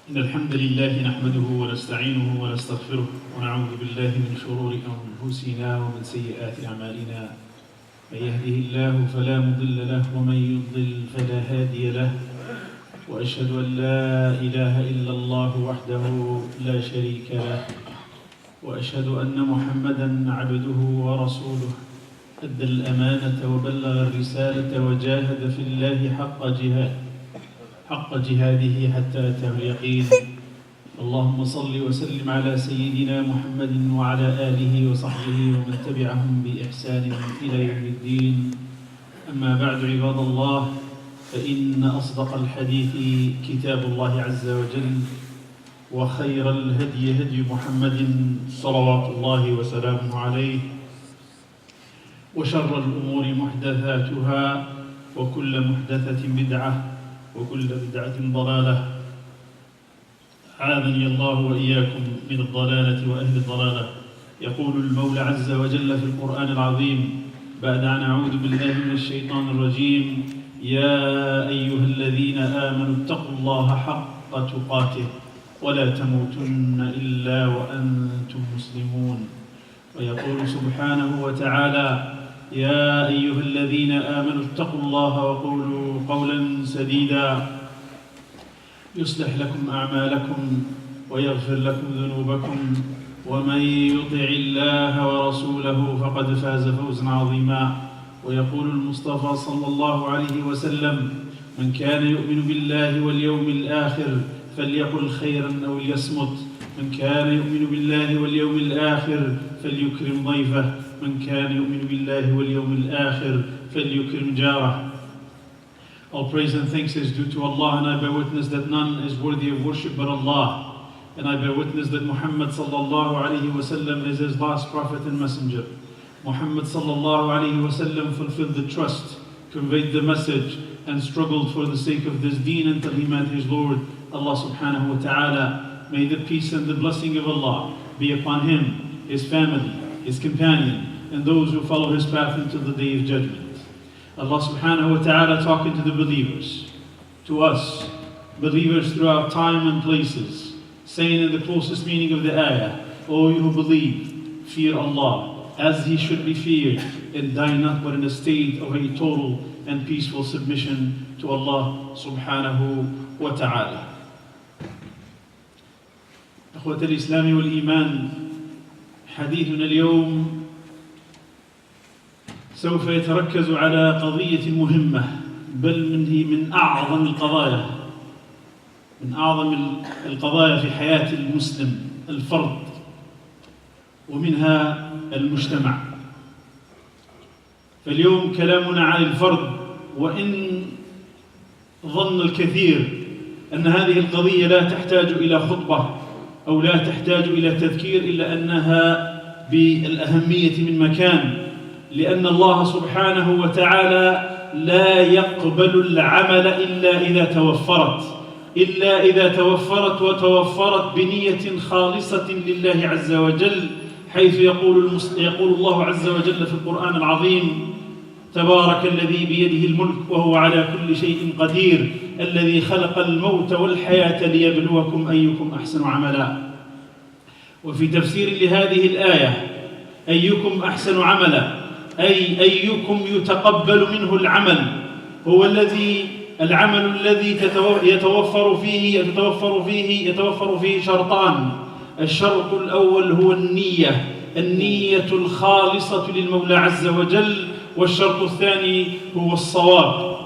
إن الحمد لله نحمده ونستعينه ونستغفره ونعوذ بالله من شرور أنفسنا ومن سيئات أعمالنا. من يهده الله فلا مضل له ومن يضلل فلا هادي له. وأشهد أن لا إله إلا الله وحده لا شريك له. وأشهد أن محمدا عبده ورسوله أدى الأمانة وبلغ الرسالة وجاهد في الله حق جهاده حتى أتاه اليقين. اللهم صل وسلم على سيدنا محمد وعلى آله وصحبه ومن تبعهم بإحسان إلى يوم الدين. أما بعد عباد الله، فإن أصدق الحديث كتاب الله عز وجل، وخير الهدي هدي محمد صلوات الله وسلامه عليه، وشر الأمور محدثاتها، وكل محدثة بدعة، وكل بدعة ضلالة. أعاذني الله وإياكم من الضلالة وأهل الضلالة. يقول المولى عز وجل في القرآن العظيم بعد أن أعوذ بالله من الشيطان الرجيم: يا أيها الذين آمنوا اتقوا الله حق تقاته ولا تموتن إلا وأنتم مسلمون. ويقول سبحانه وتعالى: يا أيها الذين آمنوا اتقوا الله وقولوا قولا سديدا يصلح لكم أعمالكم ويغفر لكم ذنوبكم، ومن يطع الله ورسوله فقد فاز فوزا عظيما. ويقول المصطفى صلى الله عليه وسلم: من كان يؤمن بالله واليوم الآخر فليقل خيرا أو ليصمت. من كان يؤمن بالله واليوم الآخر فليكرم ضيفه. من كان يؤمن بالله واليوم الآخر فليكرم جاره. All praise and thanks is due to Allah, and I bear witness that none is worthy of worship but Allah. And I bear witness that Muhammad sallallahu alayhi wa sallam is his last prophet and messenger. Muhammad sallallahu alayhi wa sallam fulfilled the trust, conveyed the message, and struggled for the sake of this deen until he met his Lord, Allah subhanahu wa ta'ala. May the peace and the blessing of Allah be upon him, his family, his companion, and those who follow his path until the day of judgment. Allah subhanahu wa ta'ala talking to the believers, to us, believers throughout time and places, saying in the closest meaning of the ayah: O you who believe, fear Allah as he should be feared, and die not but in a state of a total and peaceful submission to Allah subhanahu wa ta'ala. أخوة الإسلام والإيمان، حديثنا اليوم سوف يتركز على قضية مهمة، بل هي من أعظم القضايا في حياة المسلم، الفرد، ومنها المجتمع. فاليوم كلامنا عن الفرد، وإن ظن الكثير أن هذه القضية لا تحتاج إلى خطبة أو لا تحتاج إلى تذكير، إلا أنها بالأهمية من مكان، لأن الله سبحانه وتعالى لا يقبل العمل إلا إذا توفرت وتوفرت بنية خالصة لله عز وجل، حيث يقول الله عز وجل في القرآن العظيم: تبارك الذي بيده الملك وهو على كل شيء قدير، الذي خلق الموت والحياة ليبلوكم أيكم أحسن عملا. وفي تفسير لهذه الآية: أيكم أحسن عملا، أي أيكم يتقبل منه العمل، هو العمل الذي يتوفر فيه شرطان. الشرط الأول هو النية الخالصة للمولى عز وجل، والشرط الثاني هو الصواب.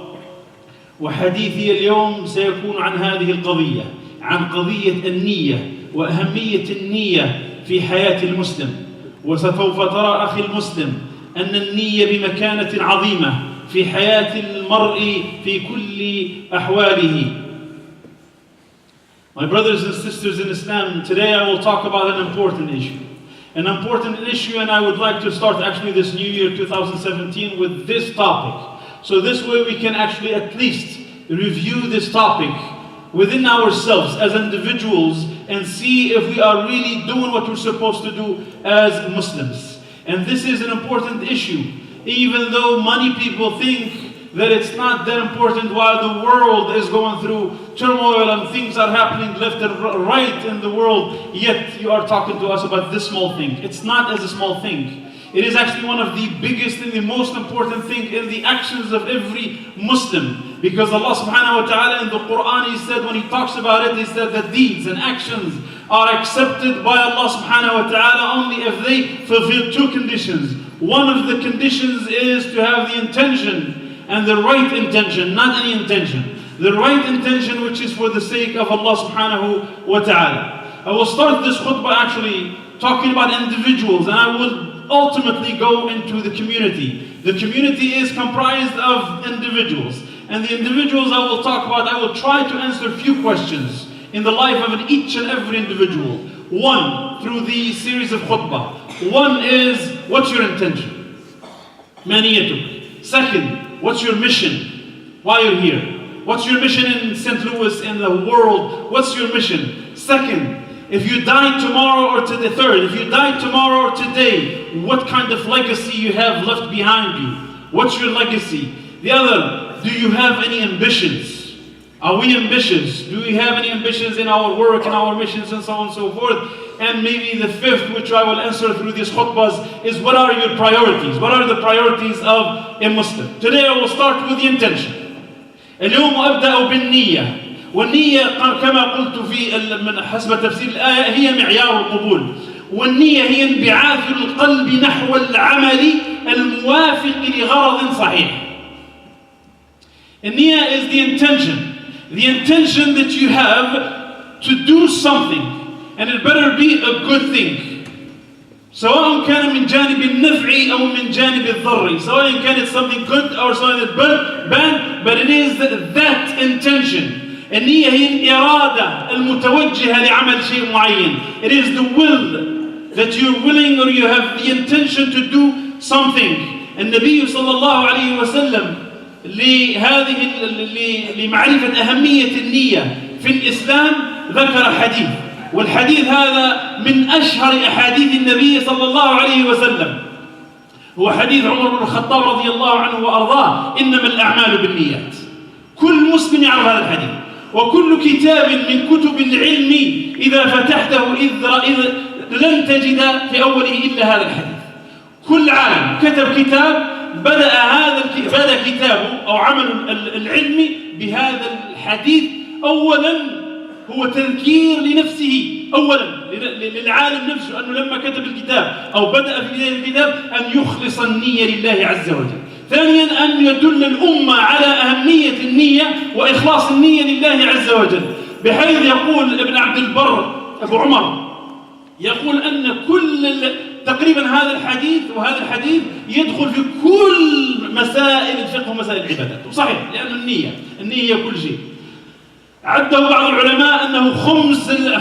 وحديثي اليوم سيكون عن هذه القضية، عن قضية النية وأهمية النية في حياة المسلم. وسوف ترى أخي المسلم أن النية بمكانة عظيمة في حياة المرء في كل أحواله. My brothers and sisters in Islam, today I will talk about an important issue, and I would like to start actually this new year 2017 with this topic. So this way we can actually at least review this topic within ourselves as individuals and see if we are really doing what we're supposed to do as Muslims. And this is an important issue, even though many people think that it's not that important while the world is going through turmoil and things are happening left and right in the world, yet you are talking to us about this small thing. It's not as a small thing. It is actually one of the biggest and the most important thing in the actions of every Muslim. Because Allah subhanahu wa ta'ala in the Quran, He said, when He talks about it, He said that deeds and actions are accepted by Allah subhanahu wa ta'ala only if they fulfill two conditions. One of the conditions is to have the intention, and the right intention, not any intention. The right intention which is for the sake of Allah subhanahu wa ta'ala. I will start this khutbah actually talking about individuals, and I will ultimately go into the community. The community is comprised of individuals. And the individuals I will talk about, I will try to answer a few questions in the life of each and every individual. One, through the series of khutbah. One is, what's your intention? Maniyatuk. Second, what's your mission? Why you're here? What's your mission in St. Louis, in the world? What's your mission? Second, if you die tomorrow or today, third, if you die tomorrow or today, what kind of legacy you have left behind you? What's your legacy? The other, do you have any ambitions? Are we ambitious? Do we have any ambitions in our work and our missions and so on and so forth? And maybe the fifth, which I will answer through these khutbahs, is what are your priorities? What are the priorities of a Muslim? Today I will start with the intention. اليوم أبدأ بالنية. والنية كما قلت حسب تفسير الآية هي معيار القبول. والنية هي انبعاث القلب نحو العمل الموافق لغرض صحيح. النية is the intention. The intention that you have to do something. And it better be a good thing. سواء كان من جانب النفع أو من جانب الضر. سواء كانت something good or something bad, but it is that intention. النية هي الإرادة المتوجهة لعمل شيء معين. It is the will that you're willing or you have the intention to do something. النبي صلى الله عليه وسلم لمعرفة أهمية النية في الإسلام ذكر حديث. والحديث هذا من أشهر أحاديث النبي صلى الله عليه وسلم. هو حديث عمر بن الخطاب رضي الله عنه وأرضاه: إنما الأعمال بالنيات. كل مسلم يعرف هذا الحديث. وكل كتاب من كتب العلم إذا فتحته إذ لن تجد في أوله إلا هذا الحديث. كل عالم كتب كتاب بدأ كتابه أو عمل العلم بهذا الحديث. أولا هو تذكير لنفسه، أولا للعالم نفسه أنه لما كتب الكتاب أو بدأ في بداية الكتاب أن يخلص النية لله عز وجل. ثانيا أن يدل الأمة على أهمية النية وإخلاص النية لله عز وجل، بحيث يقول ابن عبد البر أبو عمر يقول أن تقريبا هذا الحديث وهذا الحديث يدخل في كل مسائل الفقه ومسائل العبادات. وصحيح، لأن النية هي كل شيء. عده بعض العلماء أنه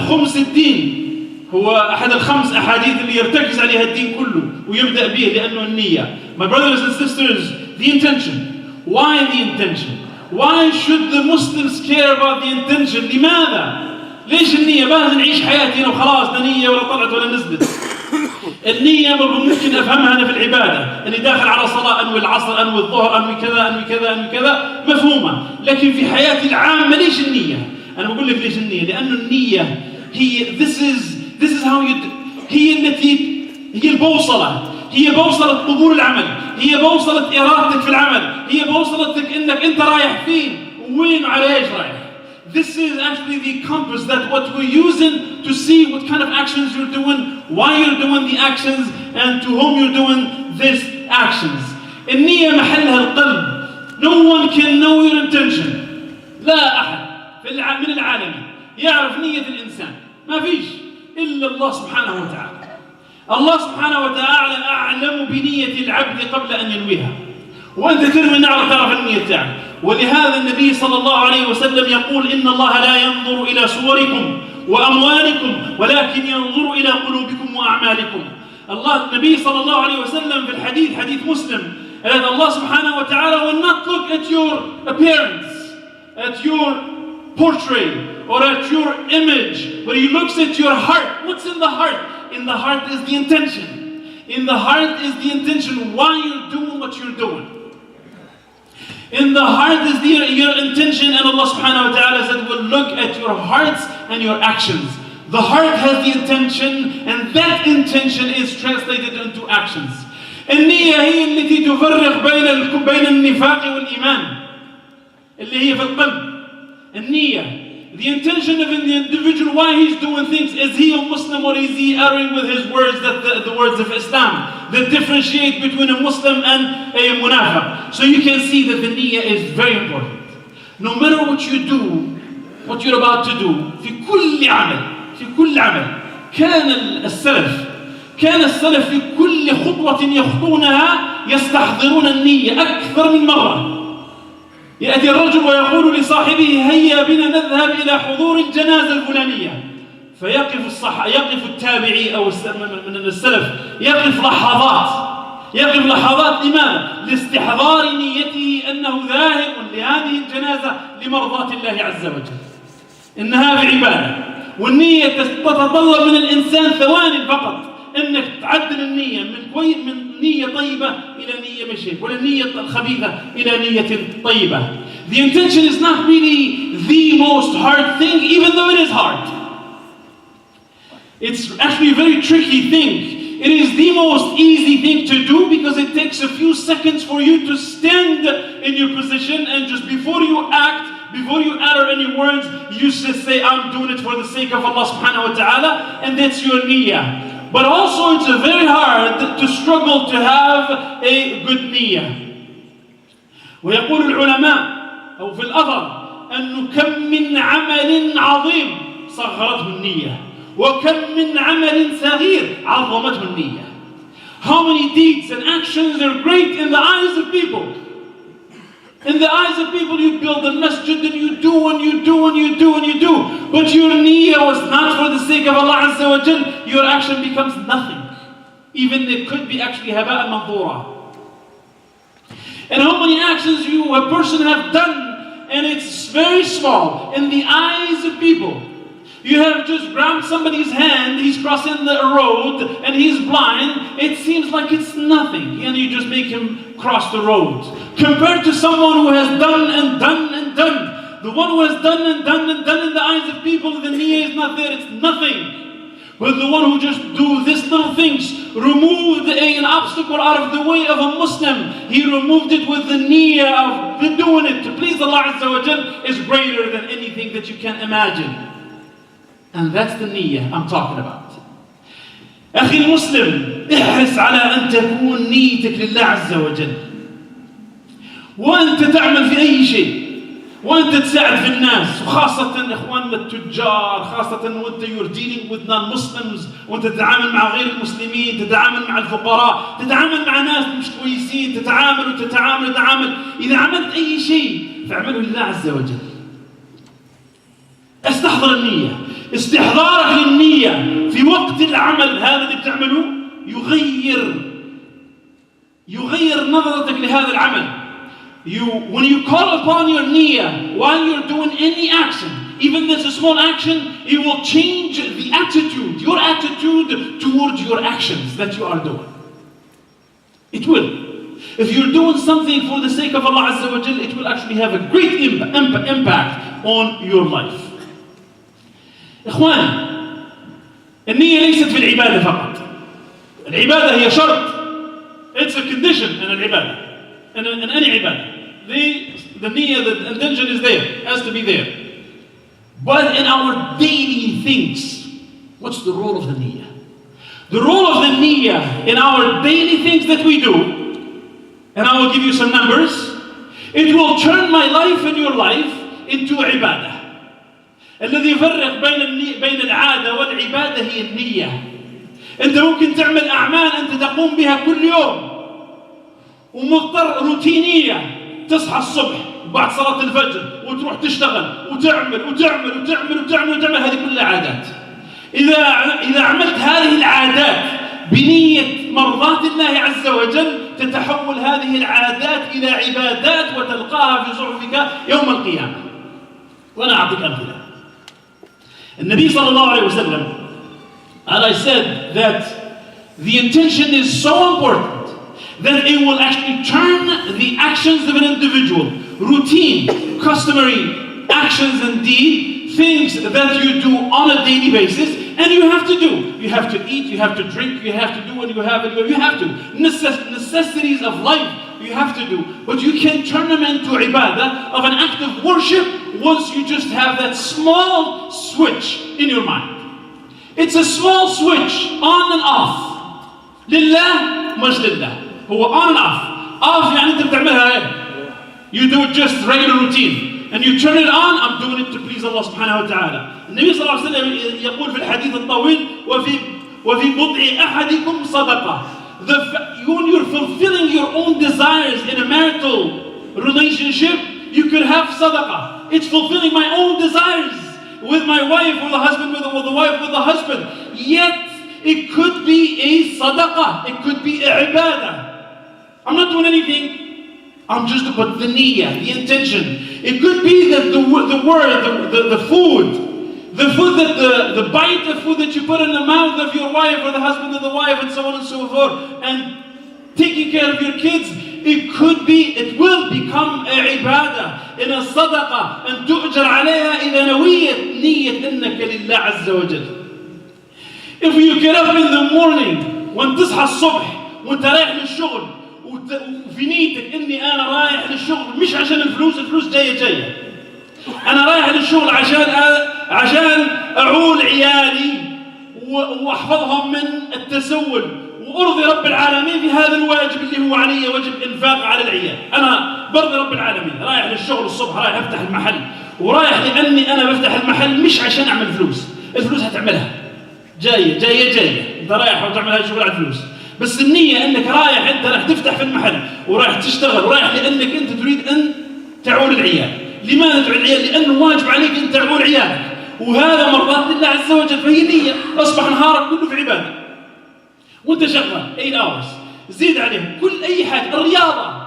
خمس الدين، هو أحد الخمس أحاديث اللي يرتكز عليها الدين كله ويبدأ به، لأنه النية. My brothers and sisters, the intention. Why the intention? Why should the Muslims care about the intention? لماذا؟ ليش النية؟ بس نعيش حياتنا وخلاص، لا نية ولا طلعت ولا نزلت. النية ممكن أفهمها أنا في العبادة، أني داخل على صلاة أنوي العصر أنوي الظهر أنوي كذا أنوي كذا أنوي كذا، مفهومة. لكن في حياتي العامة ليش النية؟ أنا بقول لك ليش النية؟ لأن النية هي this is how you هي البوصلة، هي بوصلة قبول العمل، هي بوصلة إرادتك في العمل، هي بوصلتك إنك أنت رايح فين وين وعلى إيش رايح. This is actually the compass that what we're using to see what kind of actions you're doing, why you're doing the actions, and to whom you're doing these actions. النية محلها القلب. No one can know your intention. لا أحد من العالم يعرف نية الإنسان، ما فيش إلا الله سبحانه وتعالى. الله سبحانه وتعالى أعلم بنية العبد قبل أن ينويها. وأنت ترمي تعرف النية تاعك. ولهذا النبي صلى الله عليه وسلم يقول: إن الله لا ينظر إلى صوركم وأموالكم ولكن ينظر إلى قلوبكم وأعمالكم. النبي صلى الله عليه وسلم في الحديث، حديث مسلم، that Allah subhanahu wa ta'ala will not look at your appearance, at your portrait or at your image, but He looks at your heart. What's in the heart? In the heart is the intention. In the heart is the intention why you're doing what you're doing. In In the heart is your intention, and Allah subhanahu wa ta'ala said, we'll look at your hearts and your actions. The heart has the intention, and that intention is translated into actions. النية هي التي تفرق بين النفاق والإيمان اللي هي في القلب. النية, the intention of the individual, why he's doing things. Is he a Muslim or is he erring with his words, that the words of Islam that differentiate between a Muslim and a munafiq? So you can see that the niyyah is very important. No matter what you do, what you're about to do, في كل عمل كان السلف في كل خطوة يخطونها يستحضرون النية أكثر من مرة. يأتي الرجل ويقول لصاحبه هيا بنا نذهب إلى حضور الجنازة الفلانية، يقف التابعي أو من السلف يقف لحظات لماذا؟ لاستحضار نيته أنه ذاهب لهذه الجنازة لمرضاة الله عز وجل. إنها بعبادة، والنية تتطلب من الإنسان ثواني فقط انك تعدل النية من نية طيبة الى نية مش هيك، ولا النية الخبيثة الى نية طيبة. The intention is not really the most hard thing, even though it is hard. It's actually a very tricky thing. It is the most easy thing to do because it takes a few seconds for you to stand in your position, and just before you act, before you utter any words, you just say, I'm doing it for the sake of Allah subhanahu wa ta'ala, and that's your niyyah. But also it's very hard to struggle to have a good niyyah. ويقول العلماء أو في الأثر أنه كم من عمل عظيم صغرته النية وكم من عمل صغير عظمته النية. How many deeds and actions are great in the eyes of people? In the eyes of people, you build a masjid and you do and you do and you do and you do. But your niyyah was not for the sake of Allah Azza wa Jal. Your action becomes nothing. Even it could be actually haba'an manthura. And how many actions a person have done, and it's very small in the eyes of people. You have just grabbed somebody's hand, he's crossing the road and he's blind. It seems like it's nothing, and you just make him cross the road. Compared to someone who has done and done and done. The one who has done and done and done in the eyes of people, the niyyah is not there, it's nothing. But the one who just do these little things, removed an obstacle out of the way of a Muslim, he removed it with the niyyah of doing it to please Allah Azza wa Jal, is greater than anything that you can imagine. And that's the niyyah I'm talking about. أخي المسلم، احرص على أن تكون نيتك لله عز وجل. وأنت تعمل في أي شيء، وأنت تساعد في الناس، وخاصة إخواننا التجار، خاصة وأنت you're dealing with non-Muslims، وأنت تتعامل مع غير المسلمين، تتعامل مع الفقراء، تتعامل مع ناس مش كويسين، تتعامل. إذا عملت أي شيء فاعمله لله عز وجل. استحضر النية. استحضارك للنية في وقت العمل هذا اللي بتعمله يغير نظرتك لهذا العمل. When you call upon your niyyah while you're doing any action, even if it's a small action, it will change the attitude, your attitude towards your actions that you are doing. It will. If you're doing something for the sake of Allah Azza wa Jal, it will actually have a great impact on your life. إخواني، النية ليست في العبادة فقط. العبادة هي شرط. It's a condition in العبادة. In any عبادة. The niyyah, the intention is there, has to be there. But in our daily things, what's the role of the niyyah? The role of the niyyah in our daily things that we do, and I will give you some numbers, it will turn my life and your life into عبادة. الذي يفرق بين العادة والعبادة هي النية. أنت ممكن تعمل أعمال أنت تقوم بها كل يوم ومضطر روتينية، تصحى الصبح بعد صلاة الفجر وتروح تشتغل وتعمل هذه كلها عادات. إذا عملت هذه العادات بنية مرضاة الله عز وجل، تتحول هذه العادات إلى عبادات وتلقاها في صحفك يوم القيامة. وأنا أعطيك أمثلة. النبي صلى الله عليه وسلم, and I said that the intention is so important that it will actually turn the actions of an individual individual. Routine, customary actions and deeds, things that you do on a daily basis, and you have to do. You have to eat, you have to drink, you have to do what you have to. Necessities of life, you have to do. But you can turn them into ibadah, of an act of worship, once you just have that small switch in your mind. It's a small switch, on and off. لله مش لله. هو on and off. Off يعني أنت بتعملها إيه؟ You do it just regular routine. And you turn it on, I'm doing it to please Allah subhanahu wa ta'ala. النبي صلى الله عليه وسلم يقول في الحديث الطويل وفي بضع أحدكم صدقة. When you're fulfilling your own desires in a marital relationship, you could have sadaqah. It's fulfilling my own desires with my wife, or the husband with the wife, with the husband. Yet, it could be a sadaqah. It could be a ibadah. I'm not doing anything. I'm just about the niyyah, the intention. It could be that the food that the bite of food that you put in the mouth of your wife, or the husband of the wife, and so on and so forth, and taking care of your kids, it will become a ibadah, in a sadaqah, and tu'jar alayha إذا نويت نية إنك لله عز وجل. If you get up in the morning, وانت تصحى الصبح وانت رايح للشغل وفي نيتك اني انا رايح للشغل مش عشان الفلوس جايه انا رايح للشغل عشان اعول عيالي واحفظهم من التسول وارضي رب العالمين في هذا الواجب اللي هو علي، واجب انفاق على العيال. انا برضي رب العالمين، رايح للشغل الصبح، رايح افتح المحل، ورايح لاني انا بفتح المحل مش عشان اعمل فلوس. الفلوس هتعملها جايه انت رايح وتعمل هذا الشغل على الفلوس، بس النية انك انت رايح تفتح في المحل ورايح تشتغل ورايح لانك انت تريد ان تعول العيال. لماذا تعول العيال؟ لانه واجب عليك ان تعول عيالك، وهذا مرضات لله عز وجل، فهي نية. اصبح نهارك كله في عبادة وانت شغال 8 hours، زيد عليهم كل اي حاجة. الرياضة،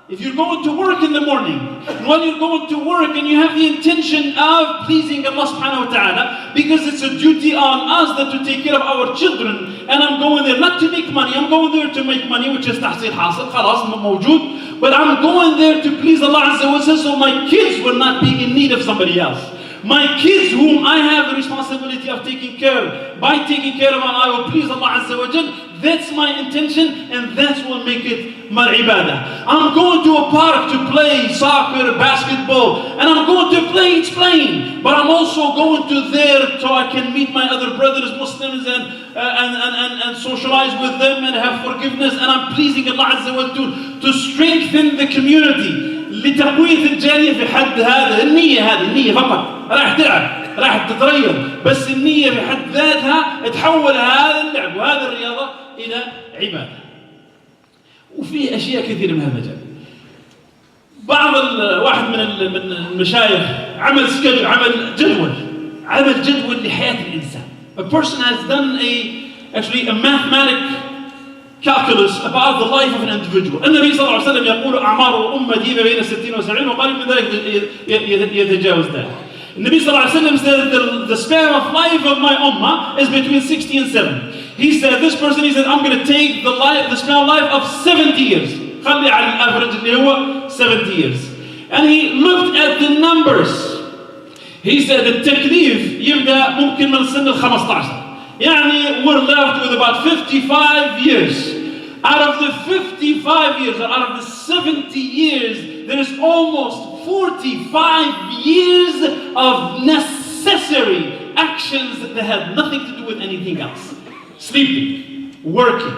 if you're going to work in the morning, and when you're going to work and you have the intention of pleasing Allah subhanahu wa ta'ala, because it's a duty on us that to take care of our children, and I'm going there not to make money, I'm going there to make money, which is تحصيل حاصل خلاص موجود, but I'm going there to please Allah Azza wa Jalla, so my kids will not be in need of somebody else. My kids, whom I have the responsibility of taking care of, by taking care of them, I will please Allah Azza wa Jalla. That's my intention, and that's what make it my ibadah. I'm going to a park to play soccer, basketball, and I'm going to play, it's playing, but I'm also going to there so I can meet my other brothers, Muslims, and socialize with them and have forgiveness, and I'm pleasing Allah Azza wa Jalla to strengthen the community. لتقوية الجارية في حد هذا، النية فقط. راح تلعب، راح تتريض، بس النية في حد ذاتها تحول هذا اللعب وهذه الرياضة إلى عبادة. وفي أشياء كثيرة من هذا المجال. واحد من المشايخ عمل جدول لحياة الإنسان. A person has done a mathematic calculus about the life of an individual. النبي صلى الله عليه وسلم يقول أعمار أمتي ما بين 60 و70 وقريب من ذلك يتجاوز ذلك. النبي صلى الله عليه وسلم said that the span of life of my ummah is between 60 and 70. He said, I'm going to take the span of life of 70 years. خلي على الأفرج اللي هو 70 years. And he looked at the numbers. He said التكليف يبدأ ممكن من سن 15. يعني we're left with about 55 years. Out of the 55 years, or out of the 70 years, there is almost 45 years of necessary actions that have nothing to do with anything else. Sleeping, working,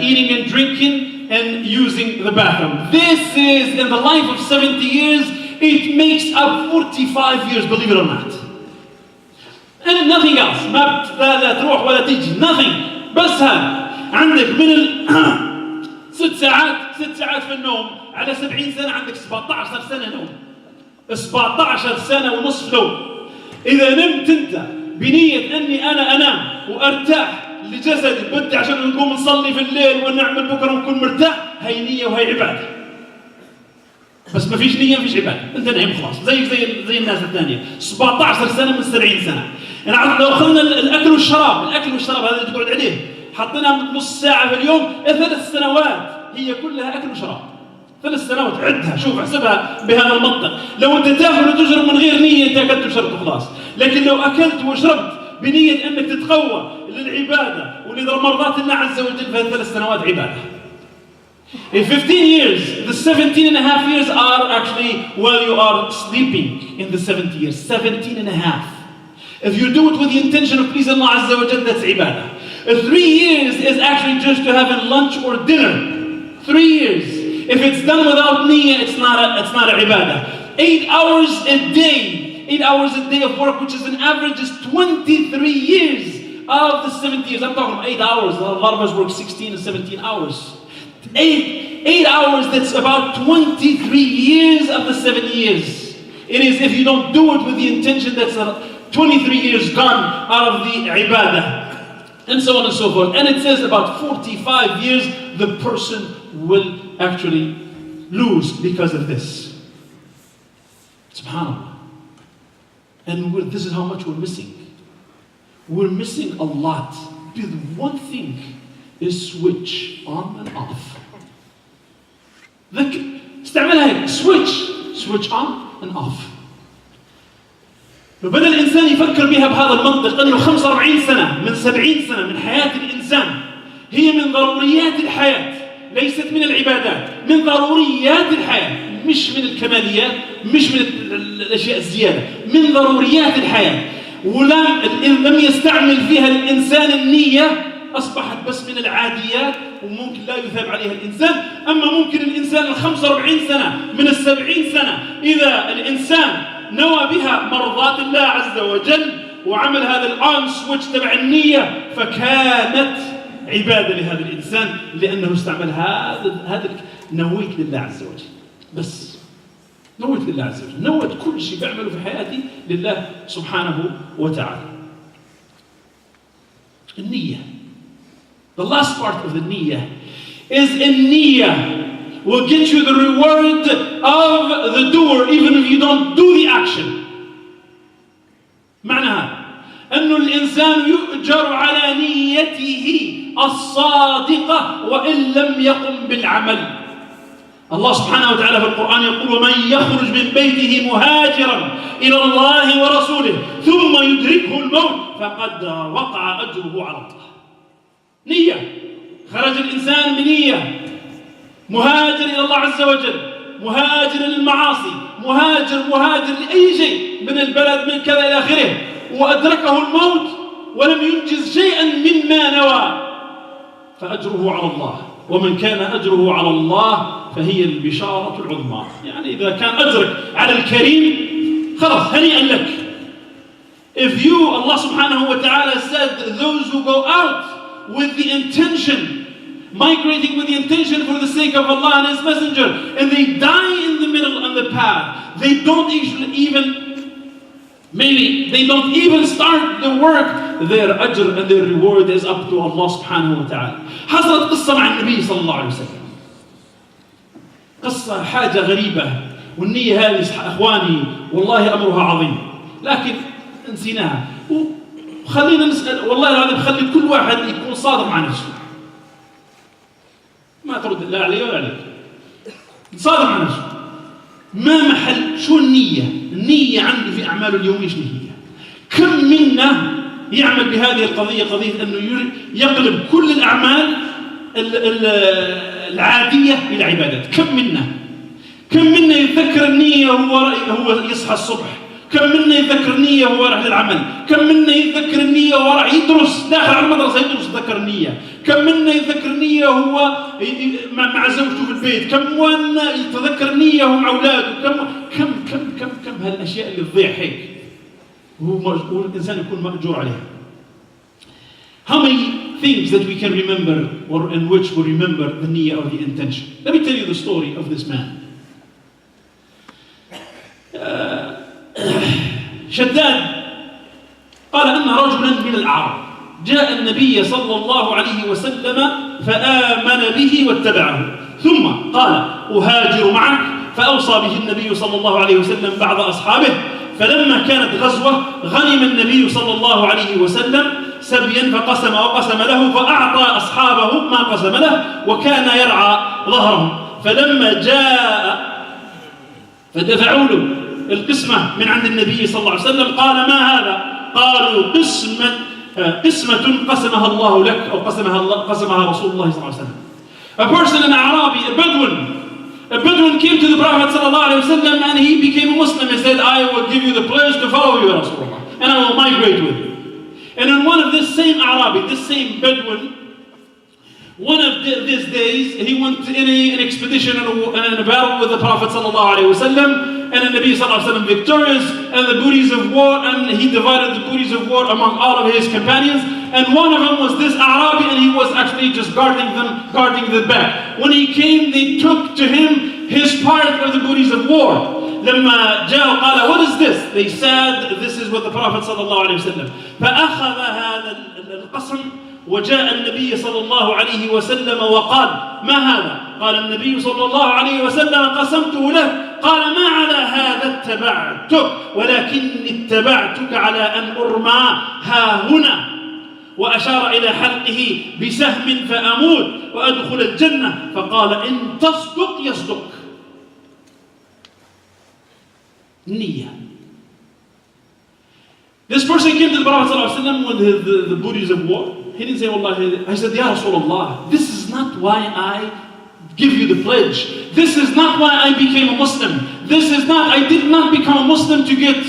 eating and drinking, and using the bathroom. This is, in the life of 70 years, it makes up 45 years, believe it or not. And nothing else. ما لا تروح ولا تيجي. Nothing. بس هذا. عندك من 6 ساعات في النوم على 70 سنة عندك 17 سنة نوم. 17 سنة ونصف نوم. إذا نمت أنت بنية أني أنا أنام وأرتاح لجسدي بدي عشان نقوم نصلي في الليل ونعمل بكرة ونكون مرتاح، هي نية وهي عبادة. بس ما فيش نية ما فيش عبادة. أنت نايم خلاص زي الناس الثانية. 17 سنة من 70 سنة. يعني لو أخذنا الأكل والشراب هذا اللي تقعد عليه حطينا نص ساعة في اليوم 3 سنوات هي كلها أكل وشراب. 3 سنوات عدها، شوف احسبها بهذا المنطق. لو انت تاكل وتشرب من غير نيه انت اكلت وشربت خلاص، لكن لو اكلت وشربت بنيه انك تتقوى للعباده ولمرضات الله عز وجل فهي 3 سنوات عباده. In 15 years, the 17 and a half years are actually while you are sleeping in the 70 years. 17 and a half. If you do it with the intention of pleasing Allah Azza wa Jal, that's ibadah. 3 years is actually just to have a lunch or dinner. 3 years. If it's done without niyyah, it's not a ibadah. 8 hours a day. 8 hours a day of work, which is an average is 23 years of the 70 years. I'm talking about 8 hours. A lot of us work 16 and 17 hours. 8 hours, that's about 23 years of the 7 years. It is, if you don't do it with the intention, that's 23 years gone out of the ibadah. And so on and so forth. And it says about 45 years the person will actually lose because of this. SubhanAllah. And this is how much we're missing. We're missing a lot. With one thing is switch on and off. استعملها هيك switch on and off. لو بدأ الإنسان يفكر بها بهذا المنطق أنه 45 سنة من 70 سنة من حياة الإنسان هي من ضروريات الحياة، ليست من العبادات، من ضروريات الحياة، مش من الكماليات، مش من الأشياء الزيادة، من ضروريات الحياة. لم يستعمل فيها الإنسان النية أصبحت بس من العاديات وممكن لا يثاب عليها الإنسان. أما ممكن الإنسان 45 سنة من 70 سنة إذا الإنسان نوى بها مرضات الله عز وجل وعمل هذا الآن سويتش تبع النية فكانت عبادة لهذا الإنسان لأنه استعمل هذا نويت لله عز وجل. بس نويت لله عز وجل، نويت كل شيء بعمله في حياتي لله سبحانه وتعالى. النية. The last part of the niyyah is in niyyah will get you the reward of the doer even if you don't do the action. معناها أنه الإنسان يؤجر على نيته الصادقة وإن لم يقم بالعمل. الله سبحانه وتعالى في القرآن يقول ومن يخرج من بيته مهاجرا إلى الله ورسوله ثم يدركه الموت فقد وقع أجره على الله. نية. خرج الإنسان بنية، مهاجر إلى الله عز وجل، مهاجر للمعاصي، مهاجر لأي شيء من البلد من كذا إلى آخره، وأدركه الموت ولم ينجز شيئا مما نوى فأجره على الله. ومن كان أجره على الله فهي البشارة العظمى. يعني إذا كان أجرك على الكريم خلاص هنيئا لك. If you, Allah subhanahu wa ta'ala said those who go out with the intention, migrating with the intention for the sake of Allah and His Messenger, and they die in the middle on the path, they don't even start the work, their ajr and their reward is up to Allah subhanahu wa ta'ala. حصلت قصة مع النبي صلى الله عليه وسلم، قصة حاجة غريبة، والنية هذه أخواني والله أمرها عظيم، لكن نسيناها. وخلينا نسأل والله العظيم، خلي كل واحد يكون صادق مع نفسه، ما ترد لا علي ولا عليك، صادق مع نفسه. ما محل شو النية؟ النية عنده في أعماله اليومية شنو هي؟ كم منا يعمل بهذه القضية، قضية أنه يقلب كل الأعمال العادية إلى عبادات؟ كم منا يتذكر النية هو يصحى الصبح؟ كم منا يتذكر النية وهو راح للعمل؟ كم منا يتذكر النية وهو راح يدرس داخل على المدرسة يتذكر النية؟ كم منا يتذكر النية وهو مع زوجته في البيت؟ كم منا يتذكر النية وهو مع أولاده؟ كم هالأشياء اللي تضيع هيك والإنسان يكون مأجور عليها. How many things that we can remember or in which we remember the niyyah or the intention? Let me tell you the story of this man. شداد قال أن رجلا من الأعراب جاء النبي صلى الله عليه وسلم فآمن به واتبعه، ثم قال أهاجر معك، فأوصى به النبي صلى الله عليه وسلم بعض أصحابه. فلما كانت غزوة غنم النبي صلى الله عليه وسلم سبيا فقسم وقسم له، فأعطى أصحابه ما قسم له وكان يرعى ظهرهم. فلما جاء فدفعوا له القسمة من عند النبي صلى الله عليه وسلم قال ما هذا؟ قالوا قسمة قسمها الله لك أو قسمها رسول الله صلى الله عليه وسلم. A person, an Arabi, a Bedouin came to the Prophet صلى الله عليه وسلم and he became a Muslim. He said, I will give you the pledge to follow you, Rasulullah, and I will migrate with you. And in one of this same Arabi, this same Bedouin, one of these days, he went in an expedition and a battle with the Prophet sallallahu alaihi wasallam, and the Nabi sallallahu alaihi wasallam victorious, and the booties of war, and he divided the booties of war among all of his companions, and one of them was this Arabi, and he was actually just guarding the back. When he came, they took to him his part of the booties of war. لما جاءوا قال, what is this? They said, this is what the Prophet صلى الله عليه وسلم. فأخذ هذا القسم وجاء النبي صلى الله عليه وسلم وقال ما هذا؟ قال النبي صلى الله عليه وسلم قسمته له. قال ما على هذا اتبعتك ولكني اتبعتك على أن أرمى ها هنا، وأشار إلى حلقه بسهم فأموت وأدخل الجنة. فقال إن تصدق يصدق. Niyyah. This person came to the Prophet ﷺ with the booties of war. He didn't say, Wallahi. I said, Ya Rasulullah, this is not why I give you the pledge. This is not why I became a Muslim. I did not become a Muslim to get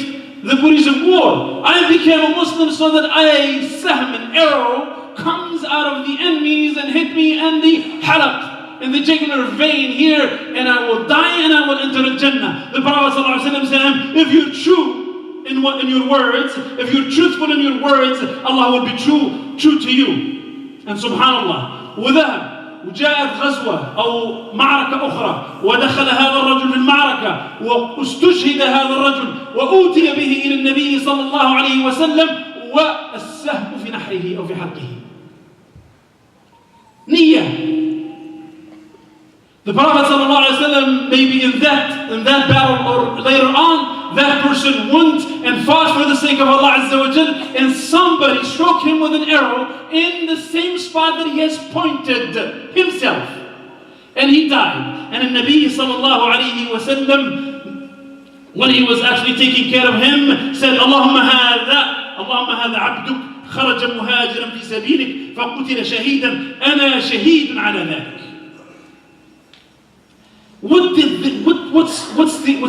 the booties of war. I became a Muslim so that a sahm, an arrow, comes out of the enemies and hit me in the halaq, in the jugular vein here, and I will die and I will enter the Jannah. The Prophet ﷺ said, if you're true in your words, if you're truthful in your words, Allah will be true to you. And subhanallah, وذهب وجاءت غزوة أو معركة أخرى ودخل هذا الرجل في المعركة واستشهد هذا الرجل وأوتي به إلى النبي صلى الله عليه وسلم والسهم في نحره أو في حلقه. نية. The Prophet ﷺ, maybe in that battle or later on, that person went and fought for the sake of Allah Azza wa Jal, and somebody struck him with an arrow in the same spot that he has pointed himself, and he died. And the Nabi sallallahu alayhi wa sallam, when he was actually taking care of him, said, Allahumma hadha abduk kharaja muhajiran fi sabilik faqutila shahidan ana shahidun ala dhalik. What's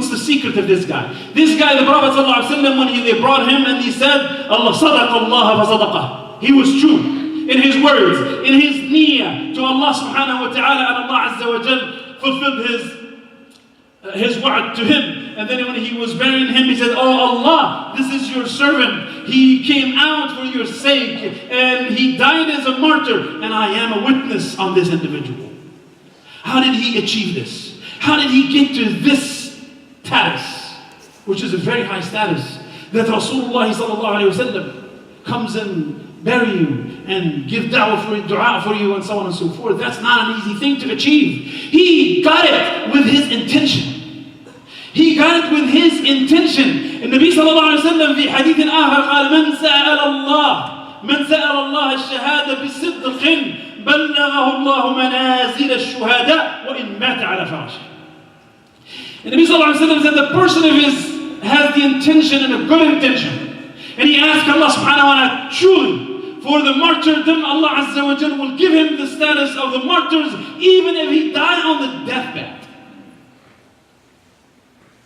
the secret of this guy? This guy, the Prophet ﷺ, when they brought him and he said, Allah sadaq Allah fa sadaqah. He was true in his words, in his niyyah to Allah subhanahu wa ta'ala, and Allah Azza wa Jal fulfilled his wa'd to him. And then when he was burying him, he said, oh Allah, this is your servant. He came out for your sake and he died as a martyr, and I am a witness on this individual. How did he achieve this? How did he get to this status, which is a very high status, that Rasulullah sallallahu alayhi wa sallam comes and bury you and give dua for you and so on and so forth? That's not an easy thing to achieve. He got it with his intention. He got it with his intention. And Nabi sallallahu alayhi wa sallam في حديث آخر قال من سأل الله الشهادة بصدق بلغه الله منازل الشهداء وإن مات على فراشه. And Nabi sallallahu alayhi wa sallam said the person has the intention and a good intention, and he asked Allah subhanahu wa ta'ala truly for the martyrdom, Allah Azza wa Jal will give him the status of the martyrs even if he died on the deathbed,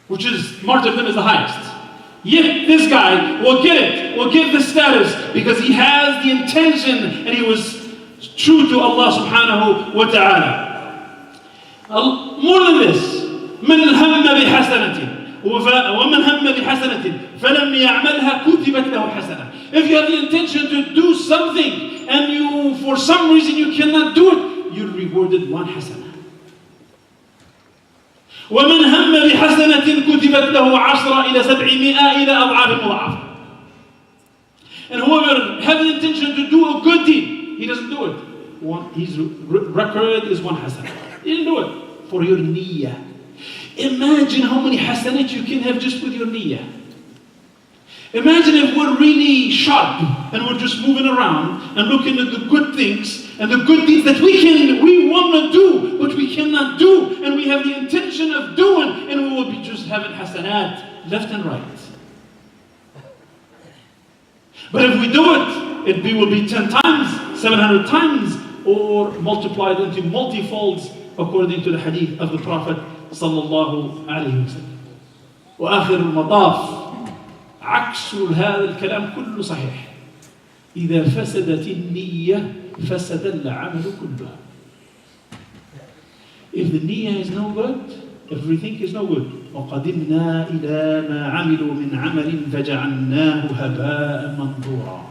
which is martyrdom is the highest. Yet this guy will get the status because he has the intention and he was true to Allah subhanahu wa ta'ala. More than this, من هم بحسنة ومن هم بحسنة فلم يعملها كتبت له حسنة. If you have the intention to do something and you, for some reason, you cannot do it, you're rewarded one حسنة. ومن هم بحسنة كتبت له 10 إلى 700 إلى أضعاف مضاعفة. And whoever has the intention to do a good deed, he doesn't do it, his record is one hasanah. He didn't do it for your niyyah. Imagine how many hasanat you can have just with your niyyah. Imagine if we're really sharp and we're just moving around and looking at the good things and the good deeds that we want to do, but we cannot do, and we have the intention of doing, and we will be just having hasanat left and right. But if we do it, it will be 10 times, 700 times, or multiplied into multifolds according to the hadith of the Prophet sallallahu alayhi wa sallam. وآخر المطاف عكس هذا الكلام كله صحيح. إذا فسدت النية فسد العمل كله. If the niyyah is no good, everything is no good. وقدمنا إلى ما عملوا من عمل فجعلناه هباء منثورا.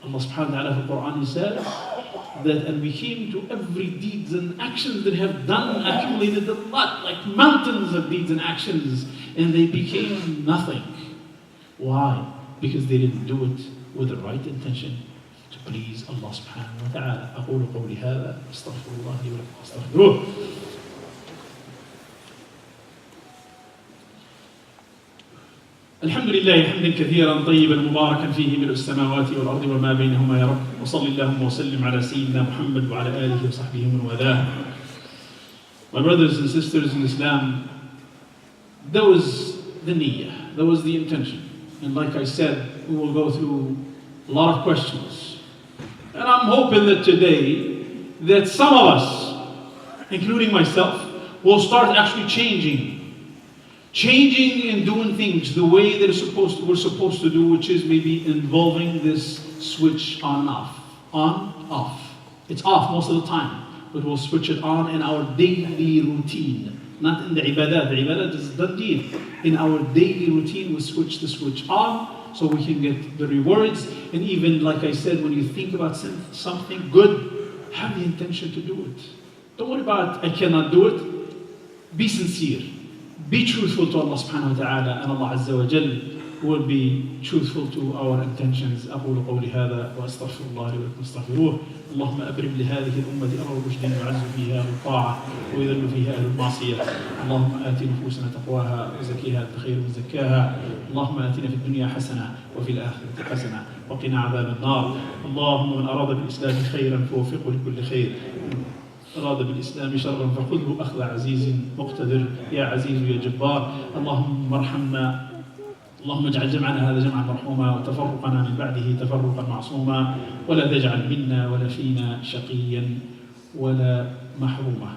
Allah subhanahu wa ta'ala in the Quran says that, and we came to every deeds and actions that have done, accumulated a lot, like mountains of deeds and actions, and they became nothing. Why? Because they didn't do it with the right intention to please Allah subhanahu wa ta'ala. أقول قولي هذا أستغفر الله لي ولكم فاستغفروه. الحمد لله حمدا كثيرا طيبا مباركا فيه ملء السماوات والأرض وما بينهما يا رب وصلى اللهم وسلم على سيدنا محمد وعلى آله وصحبه ومن والاه. My brothers and sisters in Islam, that was the niyyah, that was the intention. And like I said, we will go through a lot of questions. And I'm hoping that today, that some of us, including myself, will start actually changing and doing things the way that we're supposed to do, which is maybe involving this switch on, off. It's off most of the time, but we'll switch it on in our daily routine. Not in the ibadat. The ibadat is done deal. In our daily routine, we switch the switch on so we can get the rewards. And even, like I said, when you think about something good, have the intention to do it. Don't worry about, I cannot do it. Be sincere. Be truthful to Allah subhanahu wa ta'ala, and Allah azza wa jal will be truthful to our intentions. أقول قولي هذا وأستغفر الله لي ولكم فاستغفروه. اللهم أبرم لهذه الأمة أمر رشد وعز فيها أهل الطاعة ويذل فيها أهل المعصية. اللهم آت نفوسنا تقواها وزكيها أنت خير من زكاها. اللهم آتنا في الدنيا حسنة وفي الآخرة حسنة وقنا عذاب النار. اللهم من أراد بالإسلام خيرا فوفقه لكل خير. أراد بالإسلام شرا فخذه أخذ عزيز مقتدر. يا عزيز يا جبار. اللهم ارحمنا. اللهم اجعل جمعنا هذا جمعا مرحوما وتفرقنا من بعده تفرقا معصوما ولا تجعل منا ولا فينا شقيا ولا محروما.